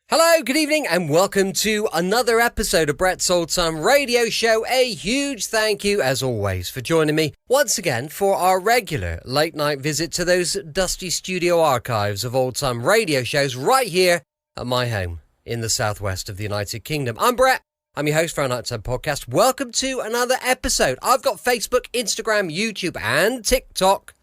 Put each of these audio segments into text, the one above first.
Hello, good evening, and welcome to another episode of Brett's Old Time Radio Show. A huge thank you, as always, for joining me once again for our regular late-night visit to those dusty studio archives of old-time radio shows right here at my home in the southwest of the United Kingdom. I'm Brett. I'm your host for our Nighttime Podcast. Welcome to another episode. I've got Facebook, Instagram, YouTube, and TikTok.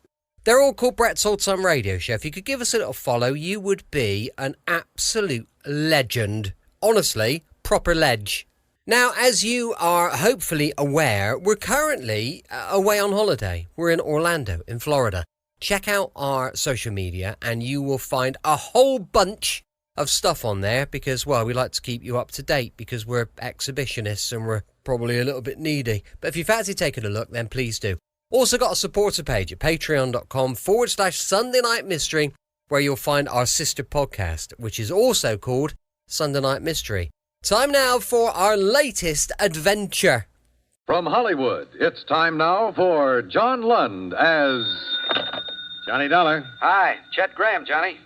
They're all called Brett's Old Time Radio Show. If you could give us a little follow, you would be an absolute legend. Honestly, proper ledge. Now, as you are hopefully aware, we're currently away on holiday. We're in Orlando, in Florida. Check out our social media and you will find a whole bunch of stuff on there because, well, we like to keep you up to date because we're exhibitionists and we're probably a little bit needy. But if you fancy taking a look, then please do. Also got a supporter page at patreon.com/Sunday Night Mystery, where you'll find our sister podcast, which is also called Sunday Night Mystery. Time now for our latest adventure. From Hollywood, it's time now for John Lund as Johnny Dollar. Hi, Chet Graham, Johnny.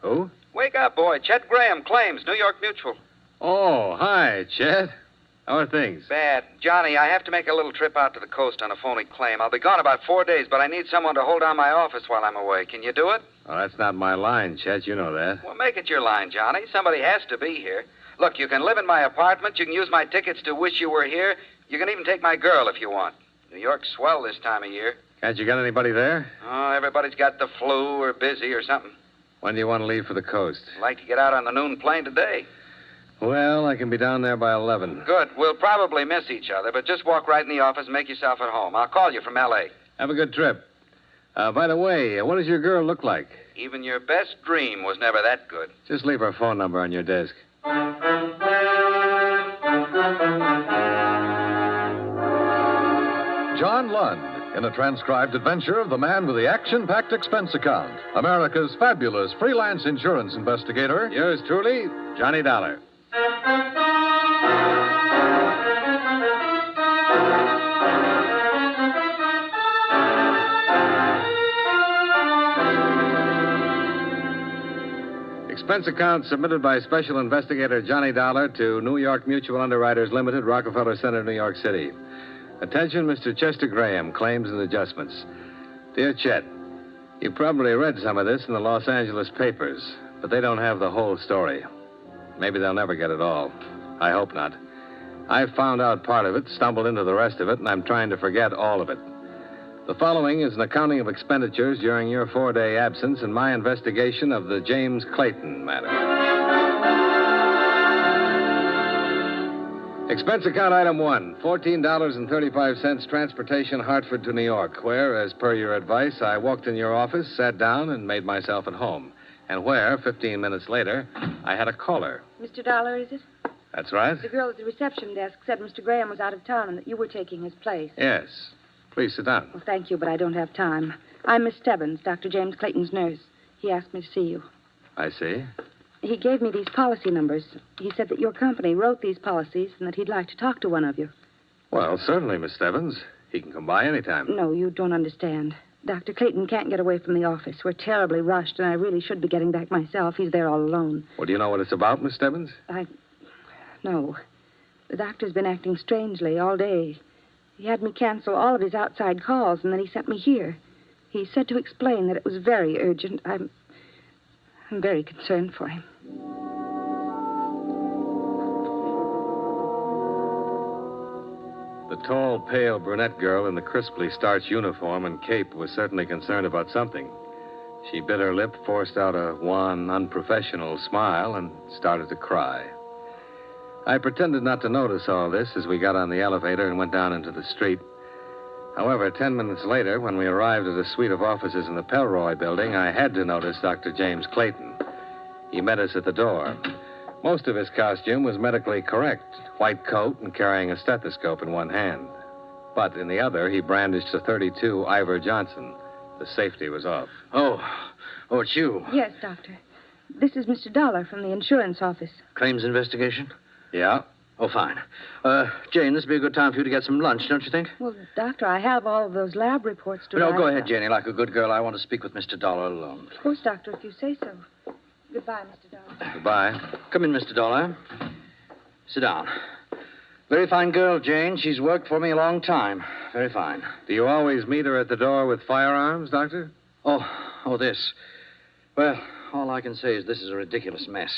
Who? Wake up, boy. Chet Graham, Claims, New York Mutual. Oh, hi, Chet. How are things? Bad. Johnny, I have to make a little trip out to the coast on a phony claim. I'll be gone about 4 days, but I need someone to hold down my office while I'm away. Can you do it? Oh, that's not my line, Chet. You know that. Well, make it your line, Johnny. Somebody has to be here. Look, you can live in my apartment. You can use my tickets to Wish You Were Here. You can even take my girl if you want. New York's swell this time of year. Can't you get anybody there? Oh, everybody's got the flu or busy or something. When do you want to leave for the coast? I'd like to get out on the noon plane today. Well, I can be down there by 11. Good. We'll probably miss each other, but just walk right in the office and make yourself at home. I'll call you from L.A. Have a good trip. By the way, what does your girl look like? Even your best dream was never that good. Just leave her phone number on your desk. John Lund, in a transcribed adventure of the man with the action-packed expense account, America's fabulous freelance insurance investigator. Yours truly, Johnny Dollar. Expense account submitted by Special Investigator Johnny Dollar to New York Mutual Underwriters Limited, Rockefeller Center, New York City. Attention, Mr. Chester Graham, Claims and Adjustments. Dear Chet, you probably read some of this in the Los Angeles papers, but they don't have the whole story. Maybe they'll never get it all. I hope not. I found out part of it, stumbled into the rest of it, and I'm trying to forget all of it. The following is an accounting of expenditures during your 4-day absence in my investigation of the James Clayton matter. Expense account item 1, $14.35 transportation Hartford to New York, where, as per your advice, I walked in your office, sat down, and made myself at home. And where, 15 minutes later, I had a caller. Mr. Dollar, is it? That's right. The girl at the reception desk said Mr. Graham was out of town and that you were taking his place. Yes. Please sit down. Well, thank you, but I don't have time. I'm Miss Stebbins, Dr. James Clayton's nurse. He asked me to see you. I see. He gave me these policy numbers. He said that your company wrote these policies and that he'd like to talk to one of you. Well, certainly, Miss Stebbins. He can come by anytime. No, you don't understand. Dr. Clayton can't get away from the office. We're terribly rushed, and I really should be getting back myself. He's there all alone. Well, do you know what it's about, Miss Stebbins? No. The doctor's been acting strangely all day. He had me cancel all of his outside calls, and then he sent me here. He said to explain that it was very urgent. I'm very concerned for him. The tall, pale brunette girl in the crisply starched uniform and cape was certainly concerned about something. She bit her lip, forced out a wan, unprofessional smile, and started to cry. I pretended not to notice all this as we got on the elevator and went down into the street. However, 10 minutes later, when we arrived at a suite of offices in the Pelroy building, I had to notice Dr. James Clayton. He met us at the door. Most of his costume was medically correct, white coat and carrying a stethoscope in one hand. But in the other, he brandished a .32 Ivor Johnson. The safety was off. Oh, it's you. Yes, Doctor. This is Mr. Dollar from the insurance office. Claims investigation? Yeah? Oh, fine. Jane, this would be a good time for you to get some lunch, don't you think? Well, Doctor, I have all of those lab reports to No, write. go ahead, Janie. Like a good girl, I want to speak with Mr. Dollar alone. Of course, Doctor, if you say so. Goodbye, Mr. Dollar. Goodbye. Come in, Mr. Dollar. Sit down. Very fine girl, Jane. She's worked for me a long time. Very fine. Do you always meet her at the door with firearms, Doctor? Oh, this. Well, all I can say is this is a ridiculous mess.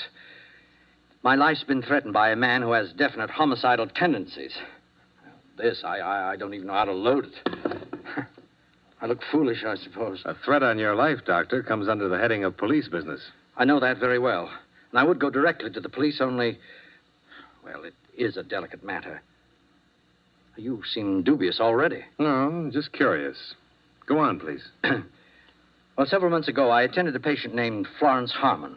My life's been threatened by a man who has definite homicidal tendencies. This, I don't even know how to load it. I look foolish, I suppose. A threat on your life, Doctor, comes under the heading of police business. I know that very well. And I would go directly to the police, only... Well, it is a delicate matter. You seem dubious already. No, just curious. Go on, please. Well, several months ago, I attended a patient named Florence Harmon.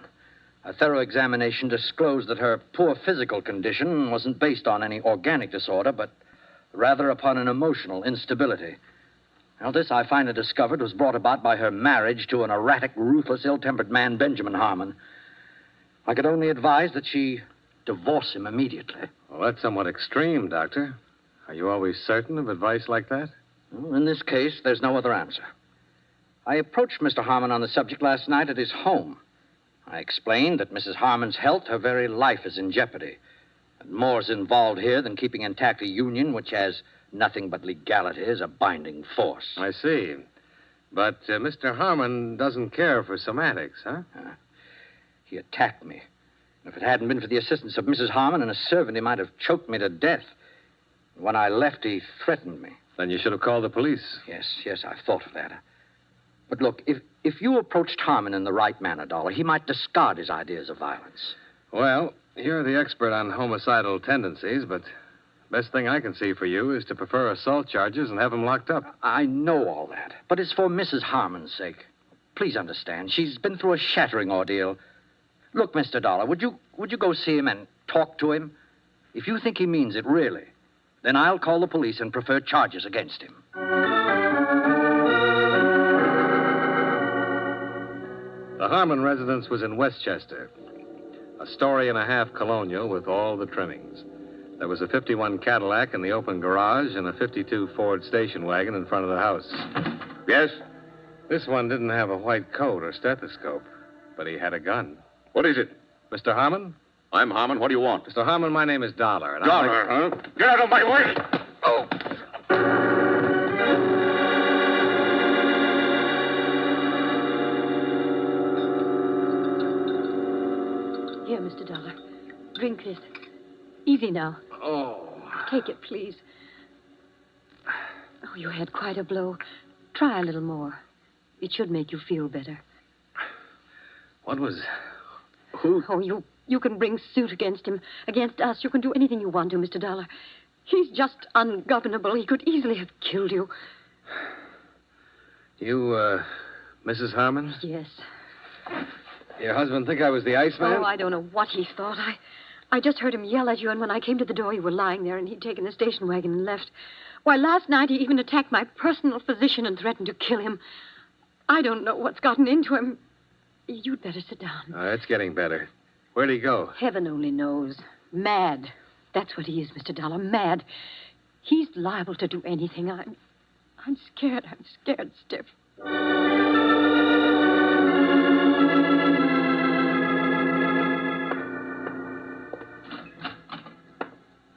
A thorough examination disclosed that her poor physical condition wasn't based on any organic disorder, but rather upon an emotional instability. Now, this, I finally discovered, was brought about by her marriage to an erratic, ruthless, ill-tempered man, Benjamin Harmon. I could only advise that she divorce him immediately. Well, that's somewhat extreme, Doctor. Are you always certain of advice like that? Well, in this case, there's no other answer. I approached Mr. Harmon on the subject last night at his home. I explained that Mrs. Harmon's health, her very life, is in jeopardy. And more's involved here than keeping intact a union which has nothing but legality as a binding force. I see. But Mr. Harmon doesn't care for somatics, huh? He attacked me. If it hadn't been for the assistance of Mrs. Harmon and a servant, he might have choked me to death. When I left, he threatened me. Then you should have called the police. Yes, I've thought of that. But look, if you approached Harmon in the right manner, Dollar, he might discard his ideas of violence. Well, you're the expert on homicidal tendencies, but best thing I can see for you is to prefer assault charges and have him locked up. I know all that, but it's for Mrs. Harmon's sake. Please understand, she's been through a shattering ordeal. Look, Mr. Dollar, would you go see him and talk to him? If you think he means it, really, then I'll call the police and prefer charges against him. The Harmon residence was in Westchester. A story and a half colonial with all the trimmings. There was a 51 Cadillac in the open garage and a 52 Ford station wagon in front of the house. Yes? This one didn't have a white coat or stethoscope, but he had a gun. What is it? Mr. Harmon? I'm Harmon. What do you want? Mr. Harmon, my name is Dollar. And Dollar, huh? Get out of my way! Oh! Here, Mr. Dollar. Drink this. Easy now. Oh. Take it, please. Oh, you had quite a blow. Try a little more. It should make you feel better. What was... Who? Oh, you can bring suit against him, against us. You can do anything you want to, Mr. Dollar. He's just ungovernable. He could easily have killed you. You, Mrs. Harmon? Yes. Your husband think I was the Iceman? Oh, I don't know what he thought. I just heard him yell at you, and when I came to the door, you were lying there, and he'd taken the station wagon and left. Why, last night he even attacked my personal physician and threatened to kill him. I don't know what's gotten into him. You'd better sit down. Oh, it's getting better. Where'd he go? Heaven only knows. Mad. That's what he is, Mr. Dollar. Mad. He's liable to do anything. I'm scared. I'm scared stiff.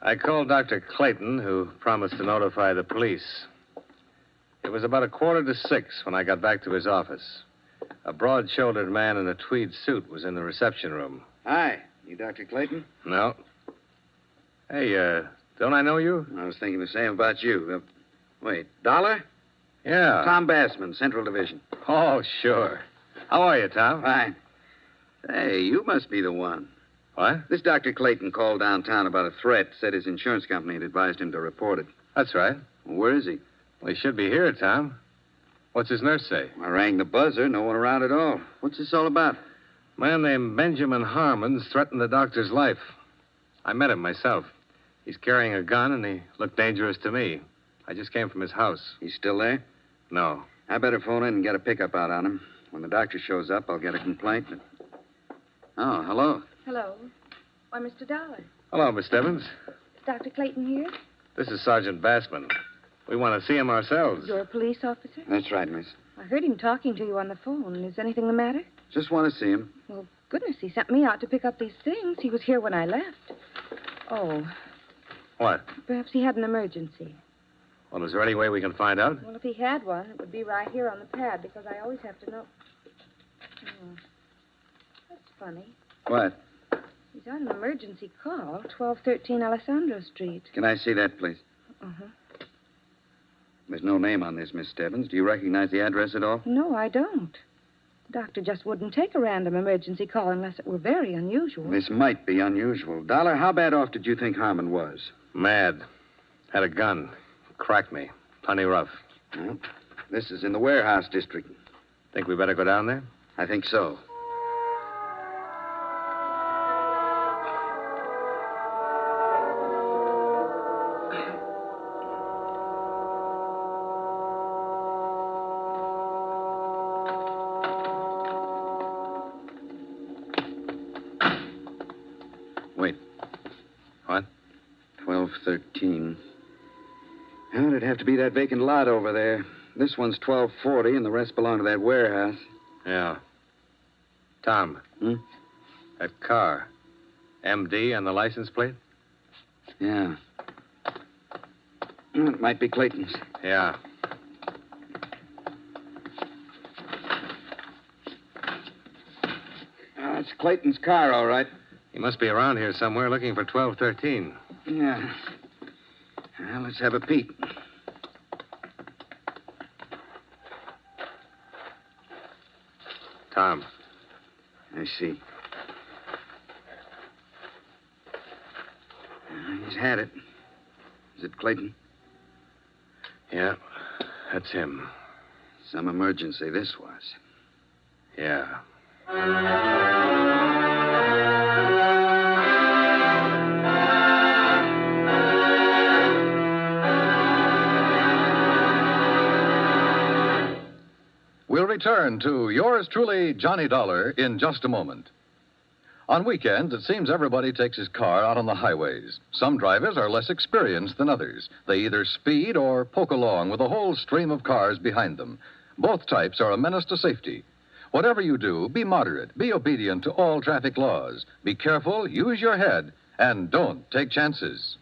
I called Dr. Clayton, who promised to notify the police. It was about 5:45 when I got back to his office. A broad-shouldered man in a tweed suit was in the reception room. Hi. You Dr. Clayton? No. Hey, don't I know you? I was thinking the same about you. Wait, Dollar? Yeah. Tom Bassman, Central Division. Oh, sure. How are you, Tom? Fine. Hey, you must be the one. What? This Dr. Clayton called downtown about a threat, said his insurance company had advised him to report it. That's right. Well, where is he? Well, he should be here, Tom. What's his nurse say? I rang the buzzer, no one around at all. What's this all about? A man named Benjamin Harmon's threatened the doctor's life. I met him myself. He's carrying a gun, and he looked dangerous to me. I just came from his house. He's still there? No. I better phone in and get a pickup out on him. When the doctor shows up, I'll get a complaint. Oh, hello. Hello. Why, Mr. Dollar. Hello, Miss Stebbins. Is Dr. Clayton here? This is Sergeant Bassman. We want to see him ourselves. You're a police officer? That's right, miss. I heard him talking to you on the phone. Is anything the matter? Just want to see him. Well, Goodness, he sent me out to pick up these things. He was here when I left. Oh, What? perhaps he had an emergency. Well, is there any way we can find out? Well, if he had one, it would be right here on the pad, because I always have to know. Oh, that's funny. What? He's on an emergency call, 1213 Alessandro Street. Can I see that, please? Uh-huh. There's no name on this, Miss Stebbins. Do you recognize the address at all? No, I don't. The doctor just wouldn't take a random emergency call unless it were very unusual. This might be unusual. Dollar, how bad off did you think Harmon was? Mad. Had a gun. Cracked me. Plenty rough. Well, this is in the warehouse district. Think we better go down there? I think so. Wait. What? 1213. Well, it'd have to be that vacant lot over there. This one's 1240, and the rest belong to that warehouse. Yeah. Tom. Hmm? That car. MD and the license plate? Yeah. Well, it might be Clayton's. Yeah. It's Clayton's car, all right. He must be around here somewhere looking for 1213. Yeah. Well, let's have a peek. Tom. I see. He's had it. Is it Clayton? Yeah, that's him. Some emergency this was. Yeah. We'll return to yours truly, Johnny Dollar, in just a moment. On weekends, it seems everybody takes his car out on the highways. Some drivers are less experienced than others. They either speed or poke along with a whole stream of cars behind them. Both types are a menace to safety. Whatever you do, be moderate, be obedient to all traffic laws. Be careful, use your head, and don't take chances.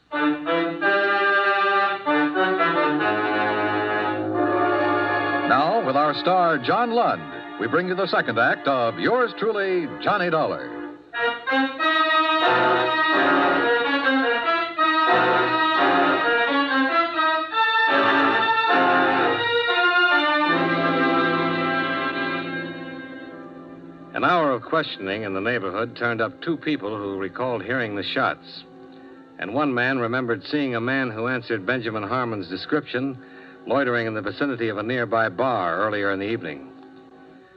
Now, with our star, John Lund, we bring you the second act of yours truly, Johnny Dollar. An hour of questioning in the neighborhood turned up two people who recalled hearing the shots. And one man remembered seeing a man who answered Benjamin Harmon's description loitering in the vicinity of a nearby bar earlier in the evening.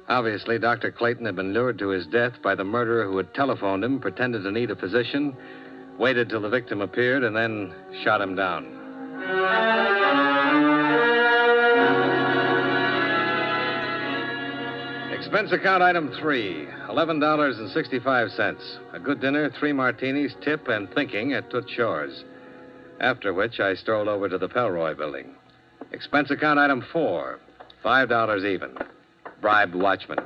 Obviously, Dr. Clayton had been lured to his death by the murderer who had telephoned him, pretended to need a physician, waited till the victim appeared, and then shot him down. Expense account item 3, $11.65. A good dinner, 3 martinis, tip, and thinking at Toots Shores. After which, I strolled over to the Pelroy building. Expense account item 4, $5 even. Bribed watchman.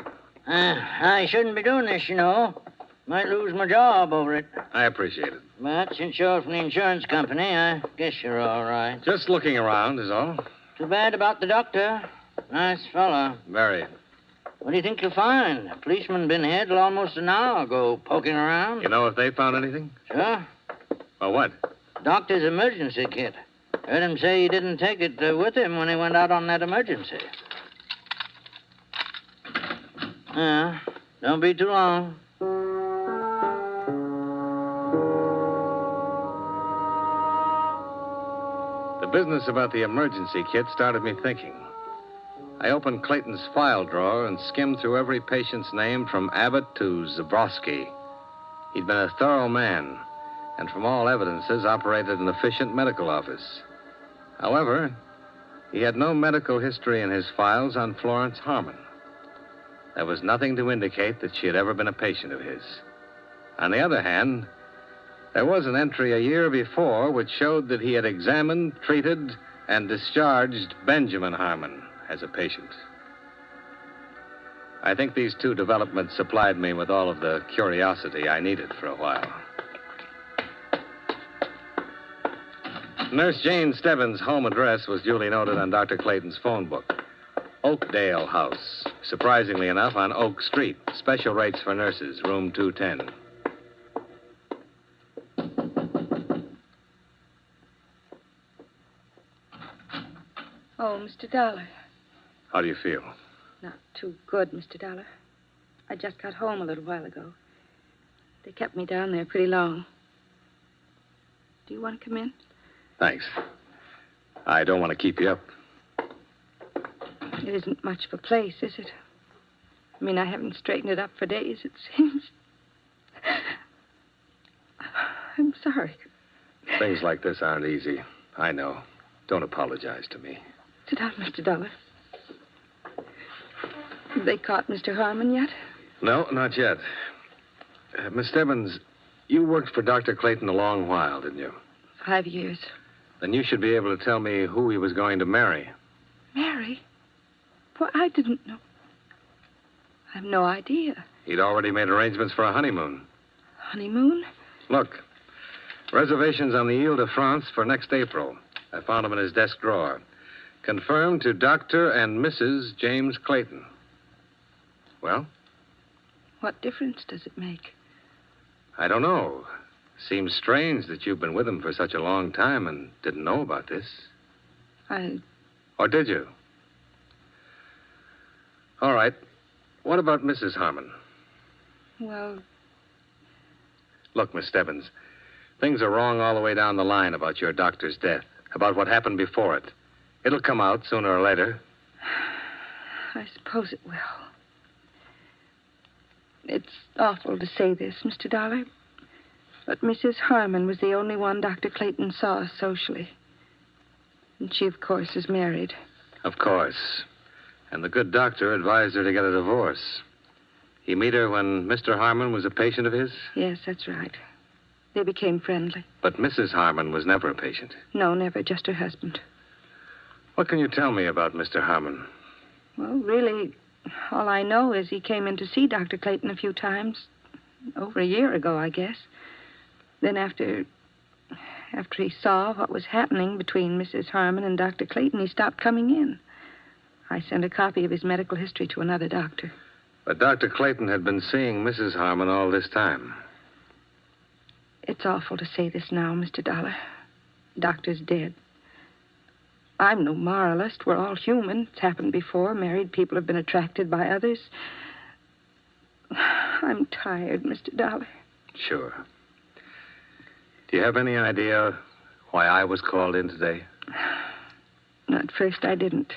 I shouldn't be doing this, you know. Might lose my job over it. I appreciate it. But since you're from the insurance company, I guess you're all right. Just looking around is all. Too bad about the doctor. Nice fellow. Very. What do you think you'll find? A policeman been here till almost an hour ago, poking around. You know if they found anything? Sure. Well, what? Doctor's emergency kit. Heard him say he didn't take it with him when he went out on that emergency. Don't be too long. The business about the emergency kit started me thinking. I opened Clayton's file drawer and skimmed through every patient's name from Abbott to Zabrowski. He'd been a thorough man, and from all evidences operated an efficient medical office. However, he had no medical history in his files on Florence Harmon. There was nothing to indicate that she had ever been a patient of his. On the other hand, there was an entry a year before which showed that he had examined, treated, and discharged Benjamin Harmon as a patient. I think these two developments supplied me with all of the curiosity I needed for a while. Nurse Jane Stebbins' home address was duly noted on Dr. Clayton's phone book. Oakdale House. Surprisingly enough, on Oak Street. Special rates for nurses, room 210. Oh, Mr. Dollar. How do you feel? Not too good, Mr. Dollar. I just got home a little while ago. They kept me down there pretty long. Do you want to come in? Thanks. I don't want to keep you up. It isn't much of a place, is it? I mean, I haven't straightened it up for days, it seems. I'm sorry. Things like this aren't easy. I know. Don't apologize to me. Sit down, Mr. Dollar. Have they caught Mr. Harmon yet? No, not yet. Miss Stebbins, you worked for Dr. Clayton a long while, didn't you? 5 years. Then you should be able to tell me who he was going to marry. Marry? Well, I didn't know. I have no idea. He'd already made arrangements for a honeymoon. Honeymoon? Look, reservations on the Ile de France for next April. I found them in his desk drawer. Confirmed to Dr. and Mrs. James Clayton. Well? What difference does it make? I don't know. Seems strange that you've been with him for such a long time and didn't know about this. Or did you? All right. What about Mrs. Harmon? Well... Look, Miss Stebbins, things are wrong all the way down the line about your doctor's death, about what happened before it. It'll come out sooner or later. I suppose it will. It's awful to say this, Mr. Dollar, but Mrs. Harmon was the only one Dr. Clayton saw socially. And she, of course, is married. Of course. And the good doctor advised her to get a divorce. He meet her when Mr. Harmon was a patient of his? Yes, that's right. They became friendly. But Mrs. Harmon was never a patient. No, never, just her husband. What can you tell me about Mr. Harmon? Well, really, all I know is he came in to see Dr. Clayton a few times. Over a year ago, I guess. Then after he saw what was happening between Mrs. Harmon and Dr. Clayton, he stopped coming in. I sent a copy of his medical history to another doctor. But Dr. Clayton had been seeing Mrs. Harmon all this time. It's awful to say this now, Mr. Dollar. The doctor's dead. I'm no moralist. We're all human. It's happened before. Married people have been attracted by others. I'm tired, Mr. Dollar. Sure. Do you have any idea why I was called in today? At first, I didn't.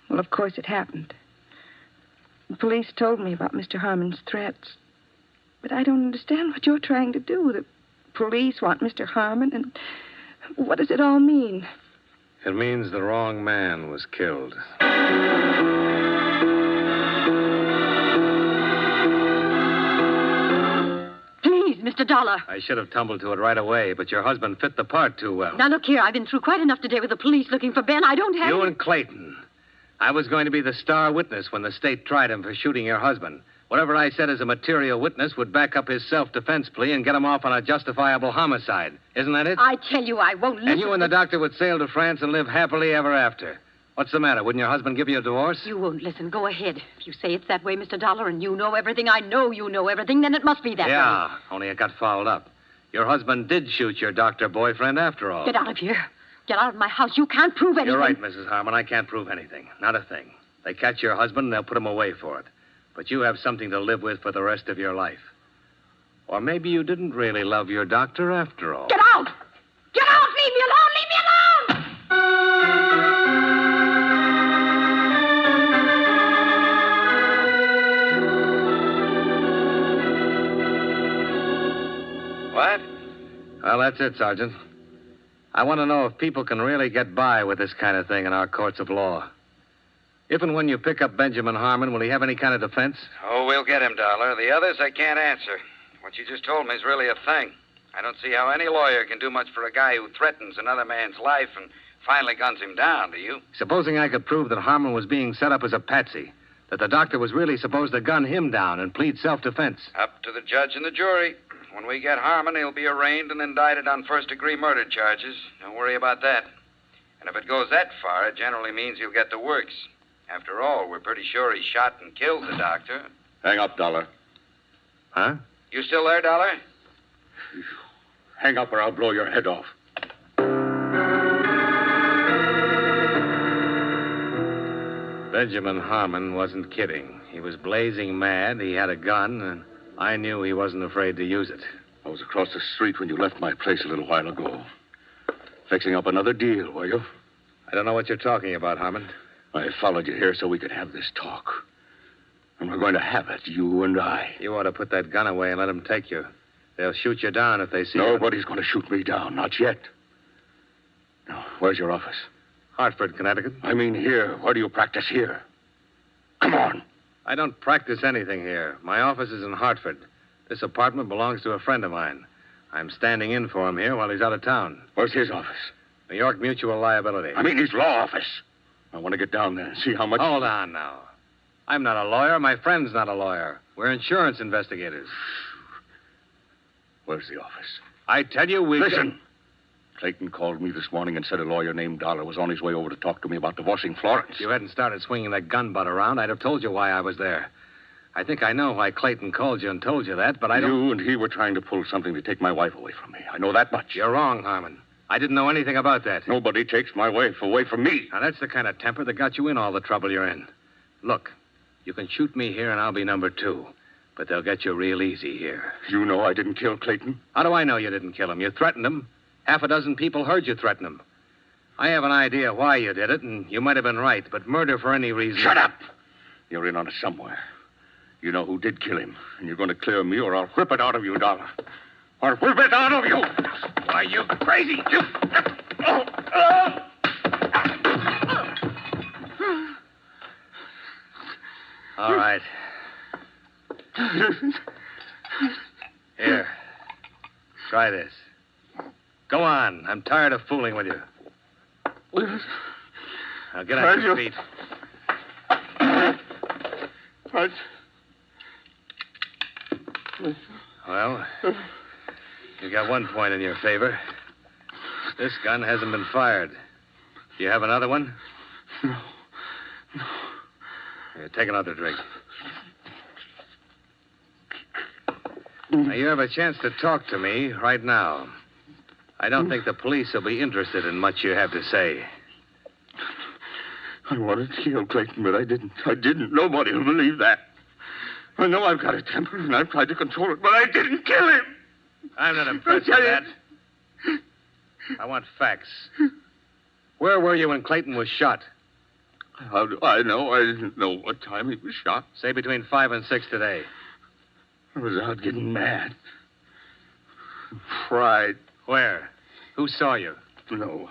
Well, of course, it happened. The police told me about Mr. Harmon's threats. But I don't understand what you're trying to do. The police want Mr. Harmon, and what does it all mean? It means the wrong man was killed. Please, Mr. Dollar. I should have tumbled to it right away, but your husband fit the part too well. Now, look here. I've been through quite enough today with the police looking for Ben. I don't have... You and Clayton. I was going to be the star witness when the state tried him for shooting your husband. Whatever I said as a material witness would back up his self-defense plea and get him off on a justifiable homicide. Isn't that it? I tell you, I won't listen. And you and the doctor would sail to France and live happily ever after. What's the matter? Wouldn't your husband give you a divorce? You won't listen. Go ahead. If you say it's that way, Mr. Dollar, and you know everything, I know you know everything, then it must be that way. Yeah, only it got fouled up. Your husband did shoot your doctor boyfriend after all. Get out of here. Get out of my house. You can't prove anything. You're right, Mrs. Harmon. I can't prove anything. Not a thing. They catch your husband and they'll put him away for it. But you have something to live with for the rest of your life. Or maybe you didn't really love your doctor after all. Get out! Get out! Leave me alone! Leave me alone! What? Well, that's it, Sergeant. I want to know if people can really get by with this kind of thing in our courts of law. If and when you pick up Benjamin Harmon, will he have any kind of defense? Oh, we'll get him, Dollar. The others I can't answer. What you just told me is really a thing. I don't see how any lawyer can do much for a guy who threatens another man's life and finally guns him down, do you? Supposing I could prove that Harmon was being set up as a patsy, That the doctor was really supposed to gun him down and plead self-defense. Up to the judge and the jury. When we get Harmon, he'll be arraigned and indicted on first-degree murder charges. Don't worry about that. And if it goes that far, it generally means he'll get the works. After all, we're pretty sure he shot and killed the doctor. Hang up, Dollar. Huh? You still there, Dollar? Hang up or I'll blow your head off. Benjamin Harmon wasn't kidding. He was blazing mad. He had a gun, and I knew he wasn't afraid to use it. I was across the street when you left my place a little while ago. Fixing up another deal, were you? I don't know what you're talking about, Harmon. I followed you here so we could have this talk. And we're going to have it, you and I. You ought to put that gun away and let them take you. They'll shoot you down if they see you. Nobody's going to shoot me down, not yet. Now, where's your office? Hartford, Connecticut. I mean here. Where do you practice here? Come on. I don't practice anything here. My office is in Hartford. This apartment belongs to a friend of mine. I'm standing in for him here while he's out of town. Where's his office? New York Mutual Liability. I mean his law office. I want to get down there and see how much... Hold on now. I'm not a lawyer. My friend's not a lawyer. We're insurance investigators. Where's the office? I tell you, Listen. Clayton called me this morning and said a lawyer named Dollar was on his way over to talk to me about divorcing Florence. If you hadn't started swinging that gun butt around, I'd have told you why I was there. I think I know why Clayton called you and told you that, but I don't... You and he were trying to pull something to take my wife away from me. I know that much. You're wrong, Harmon. I didn't know anything about that. Nobody takes my wife away from me. Now, that's the kind of temper that got you in all the trouble you're in. Look, you can shoot me here and I'll be number 2. But they'll get you real easy here. You know I didn't kill Clayton? How do I know you didn't kill him? You threatened him. Half a dozen people heard you threaten him. I have an idea why you did it, and you might have been right, but murder for any reason... Shut up! You're in on it somewhere. You know who did kill him, and you're going to clear me or I'll whip it out of you, Dollar. I'll whip it out of you! Why, you crazy... All right. Here. Try this. Go on. I'm tired of fooling with you. Now get on your feet. What? Well, you got one point in your favor. This gun hasn't been fired. Do you have another one? No. Here, take another drink. Now, you have a chance to talk to me right now. I don't think the police will be interested in much you have to say. I wanted to kill Clayton, but I didn't. Nobody will believe that. I know I've got a temper, and I've tried to control it, but I didn't kill him. I'm not impressed with that. I want facts. Where were you when Clayton was shot? How do I know? I didn't know what time he was shot. Say between 5 and 6 today. I was out getting mad. Fried. Where? Who saw you? No.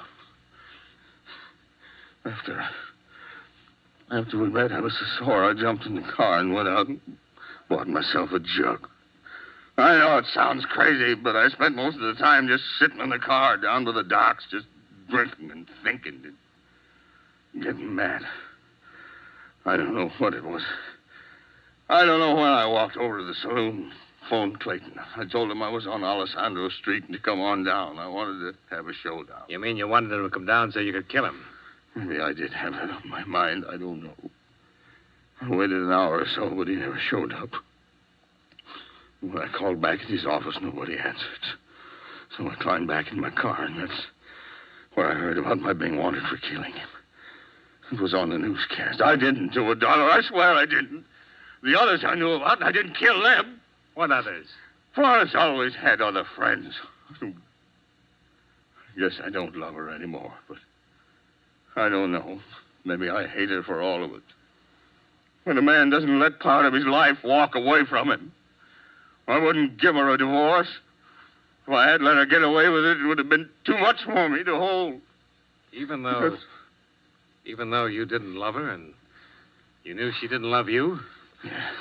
After we met, I was so sore, I jumped in the car and went out and bought myself a jug. I know it sounds crazy, but I spent most of the time just sitting in the car down by the docks, just drinking and thinking and getting mad. I don't know what it was. I don't know when I walked over to the saloon, phoned Clayton. I told him I was on Alessandro Street and to come on down. I wanted to have a showdown. You mean you wanted him to come down so you could kill him? Maybe I did have that on my mind. I don't know. I waited an hour or so, but he never showed up. When I called back at his office, nobody answered. So I climbed back in my car, and that's where I heard about my being wanted for killing him. It was on the newscast. I didn't do it, Dollar. I swear I didn't. The others I knew about, and I didn't kill them. What others? Florence always had other friends. I guess I don't love her anymore, but I don't know. Maybe I hate her for all of it. When a man doesn't let part of his life walk away from him, I wouldn't give her a divorce. If I had let her get away with it, it would have been too much for me to hold. Even though you didn't love her and you knew she didn't love you? Yes.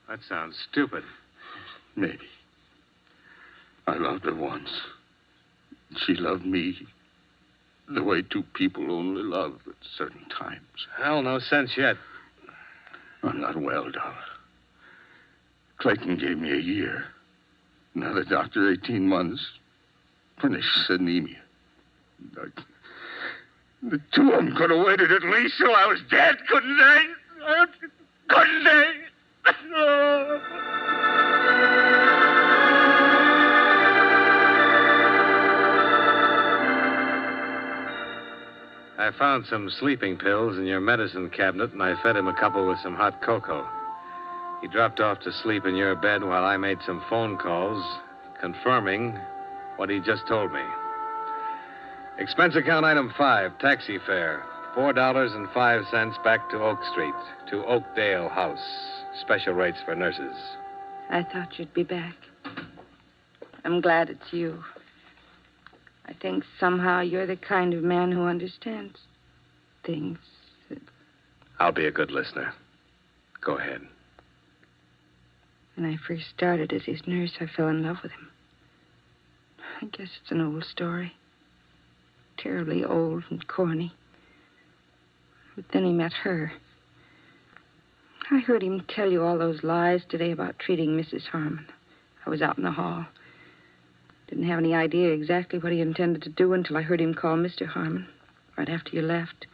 That sounds stupid. Maybe. I loved her once. She loved me the way two people only love at certain times. Hell, no sense yet. I'm not well, Dollar. Clayton gave me a year. Now the doctor, 18 months. Finished anemia. The two of them could have waited at least till I was dead, couldn't they? Couldn't they? I found some sleeping pills in your medicine cabinet, and I fed him a couple with some hot cocoa. He dropped off to sleep in your bed while I made some phone calls, confirming what he just told me. Expense account item 5, taxi fare, $4.05 back to Oak Street, to Oakdale House. Special rates for nurses. I thought you'd be back. I'm glad it's you. I think somehow you're the kind of man who understands things. I'll be a good listener. Go ahead. When I first started as his nurse, I fell in love with him. I guess it's an old story. Terribly old and corny. But then he met her. I heard him tell you all those lies today about treating Mrs. Harmon. I was out in the hall. Didn't have any idea exactly what he intended to do until I heard him call Mr. Harmon right after you left.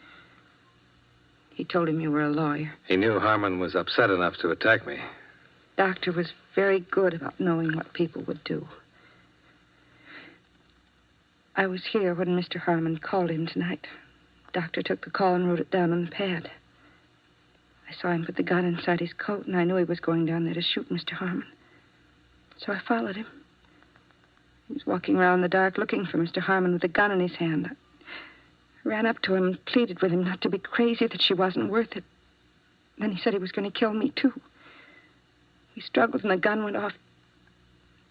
He told him you were a lawyer. He knew Harmon was upset enough to attack me. Doctor was very good about knowing what people would do. I was here when Mr. Harmon called him tonight. Doctor took the call and wrote it down on the pad. I saw him put the gun inside his coat, and I knew he was going down there to shoot Mr. Harmon. So I followed him. He was walking around in the dark looking for Mr. Harmon with a gun in his hand. I ran up to him and pleaded with him not to be crazy, that she wasn't worth it. Then he said he was going to kill me, too. He struggled and the gun went off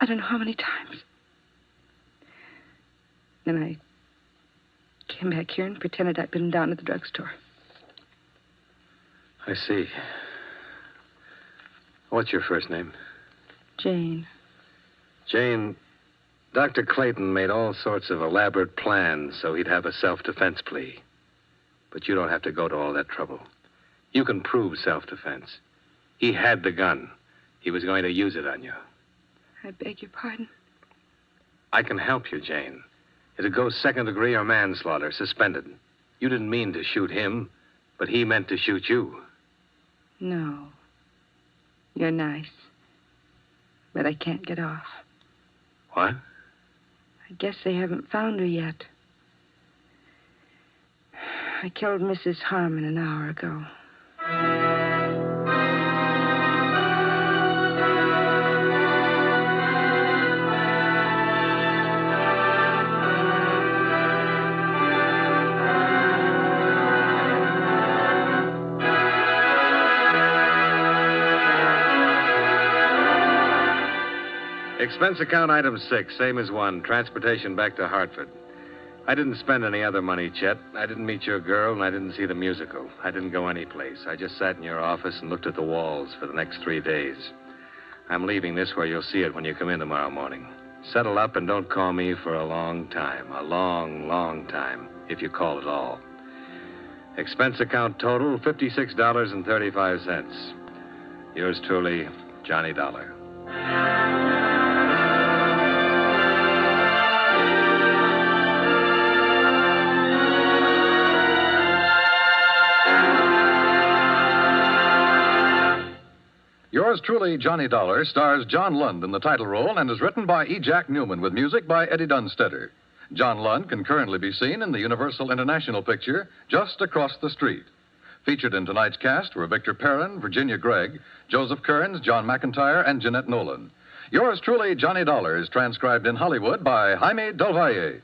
I don't know how many times. Then I came back here and pretended I'd been down at the drugstore. I see. What's your first name? Jane. Jane, Dr. Clayton made all sorts of elaborate plans so he'd have a self-defense plea. But you don't have to go to all that trouble. You can prove self-defense. He had the gun. He was going to use it on you. I beg your pardon? I can help you, Jane. It'd go second degree or manslaughter, suspended. You didn't mean to shoot him, but he meant to shoot you. No. You're nice. But I can't get off. What? I guess they haven't found her yet. I killed Mrs. Harmon an hour ago. Expense account item 6, same as 1, transportation back to Hartford. I didn't spend any other money, Chet. I didn't meet your girl, and I didn't see the musical. I didn't go anyplace. I just sat in your office and looked at the walls for the next 3 days. I'm leaving this where you'll see it when you come in tomorrow morning. Settle up and don't call me for a long time. A long, long time, if you call at all. Expense account total, $56.35. Yours truly, Johnny Dollar. Yours truly, Johnny Dollar, stars John Lund in the title role and is written by E. Jack Newman with music by Eddie Dunstetter. John Lund can currently be seen in the Universal International picture Just Across the Street. Featured in tonight's cast were Victor Perrin, Virginia Gregg, Joseph Kearns, John McIntyre, and Jeanette Nolan. Yours truly, Johnny Dollar, is transcribed in Hollywood by Jaime Del Valle.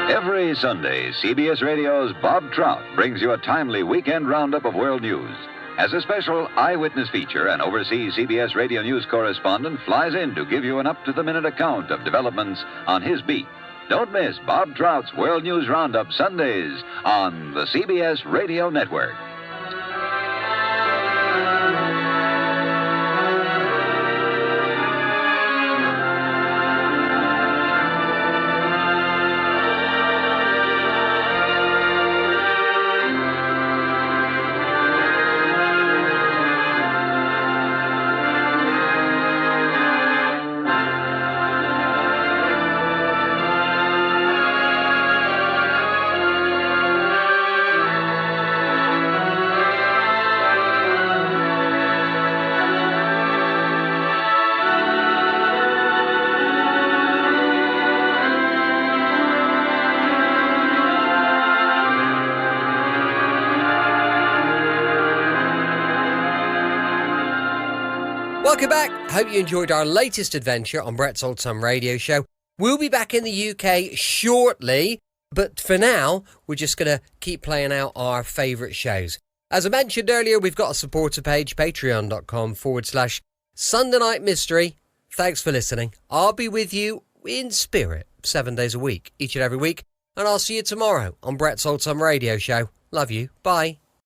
Every Sunday, CBS Radio's Bob Trout brings you a timely weekend roundup of world news. As a special eyewitness feature, an overseas CBS Radio News correspondent flies in to give you an up-to-the-minute account of developments on his beat. Don't miss Bob Trout's World News Roundup Sundays on the CBS Radio Network. Welcome back. Hope you enjoyed our latest adventure on Brett's Old Time Radio Show. We'll be back in the UK shortly, but for now, we're just going to keep playing out our favourite shows. As I mentioned earlier, we've got a supporter page, patreon.com/Sunday Night Mystery. Thanks for listening. I'll be with you in spirit 7 days a week, each and every week, and I'll see you tomorrow on Brett's Old Time Radio Show. Love you. Bye.